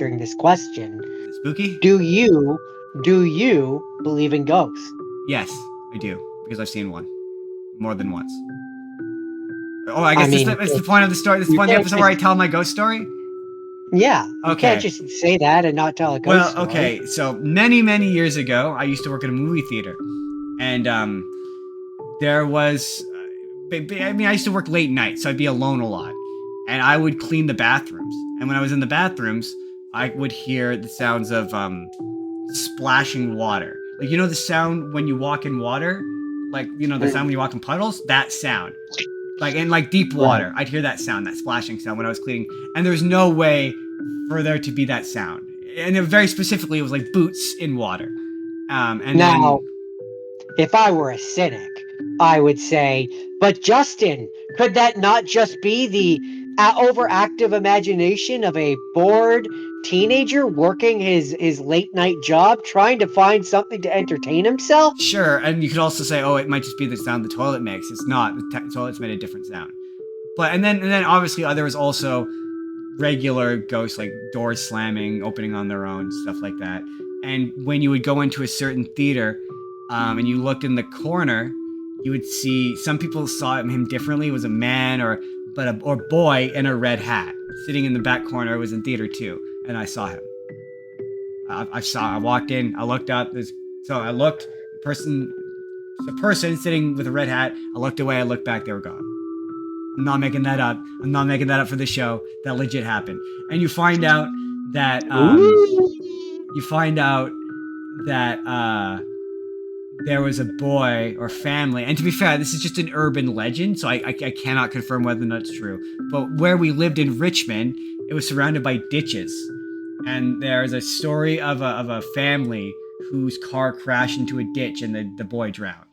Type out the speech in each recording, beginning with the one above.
answering this question. Is it spooky? Do you do you believe in ghosts? Yes, I do, because I've seen one more than once. Oh, I I guess mean, it's the point of the story. This is the you point of the can't episode where I just tell my ghost story. yeah, you can't Okay. just say that and not tell a ghost Well, story. okay. So many years ago, I used to work at a movie theater, and there was. I mean, I used to work late night, so I'd be alone a lot, and I would clean the bathrooms. And when I was in the bathrooms, I would hear the sounds of splashing water. Like, you know the sound when you walk in water, like, you know the sound when you walk in puddles. That sound, like in like deep Right. water, I'd hear that sound, that splashing sound when I was cleaning. And there's no way for there to be that sound. And it, very specifically, it was like boots in water. And then Now, if I were a cynic, I would say, but Justin, could that not just be the overactive imagination of a bored teenager working his late night job, trying to find something to entertain himself? sure, and you could also say, oh, it might just be the sound the toilet makes. It's not. The toilet's made a different sound. But and then obviously there was also regular ghosts like doors slamming, opening on their own, stuff like that. And when you would go into a certain theater, and you looked in the corner, you would see some people saw him differently. It was a man or boy in a red hat sitting in the back corner. It was in theater too, and I saw him. I walked in. I looked up. So I looked. The person sitting with a red hat. I looked away. I looked back. They were gone. I'm not making that up. I'm not making that up for the show. That legit happened. And you find out that you find out that there was a boy or family. And to be fair, this is just an urban legend, so I cannot confirm whether or not it's true. But where we lived in Richmond, it was surrounded by ditches. And there's a story of a family whose car crashed into a ditch and the boy drowned.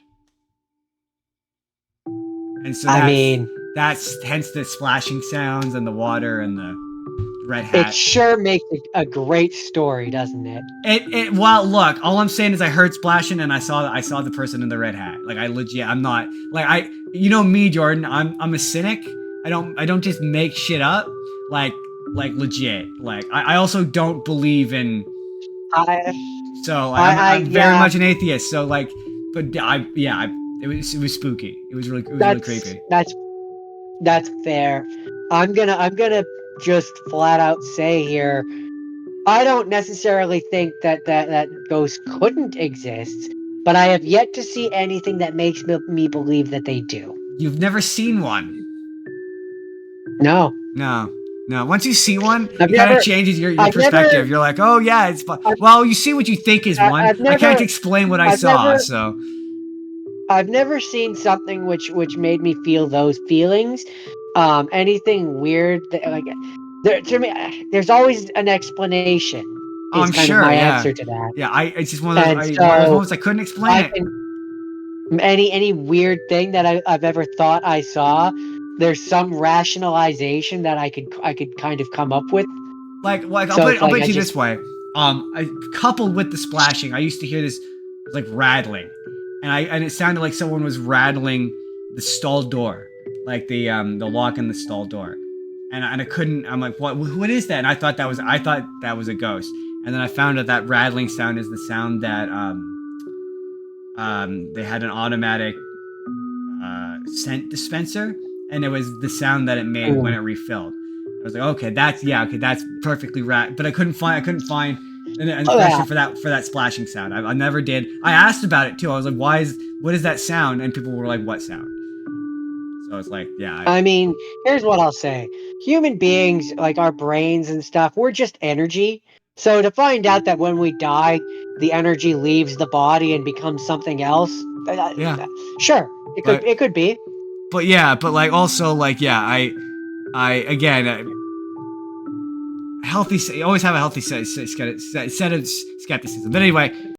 And so I mean, that's hence the splashing sounds and the water and the red it hat. sure makes a great story, doesn't it? Well, look, all I'm saying is I heard splashing and I saw the person in the red hat. Like, I legit, I'm not like, you know me, Jordan. I'm a cynic. I don't just make shit up. Like legit. Like, I also don't believe in. I So like, I'm very yeah, much an atheist. So like, but it was spooky. It was really creepy. that's fair. I'm gonna just flat out say here, I don't necessarily think that ghosts couldn't exist, but I have yet to see anything that makes me believe that they do. You've never seen one. No, No, no. Once you see one, I've it kind of never, changes your I've perspective. never, You're like, oh yeah, it's fun. I've, Well, you see what you think is one. I've I can't never, explain what I I've saw, never, so I've never seen something which made me feel those feelings. Anything weird that, like, there to me, there's always an explanation. oh, Is I'm kind of sure. my Yeah, answer to that, yeah. It's just one of those. and One of those so moments I couldn't explain I it. can any weird thing that I've ever thought I saw. There's some rationalization that I could kind of come up with. Like So it's I'll like put it I to you just this way. Coupled with the splashing, I used to hear this like rattling, and it sounded like someone was rattling the stall door, like the lock in the stall door, and I couldn't. I'm like, what is that? And I thought that was a ghost, and then I found out that rattling sound is the sound that they had an automatic scent dispenser, and it was the sound that it made when it refilled. I was like, okay, that's perfectly right. But I couldn't find an oh expression yeah. for that splashing sound. I never did. I asked about it too. I was like, what is that sound? And people were like, what sound? So I was like, yeah, I mean, here's what I'll say. Human beings, like our brains and stuff, we're just energy. So to find out that when we die, the energy leaves the body and becomes something else, yeah. sure, But it could be. yeah, but like also like yeah, I again. Healthy, always have a healthy set of skepticism. But anyway,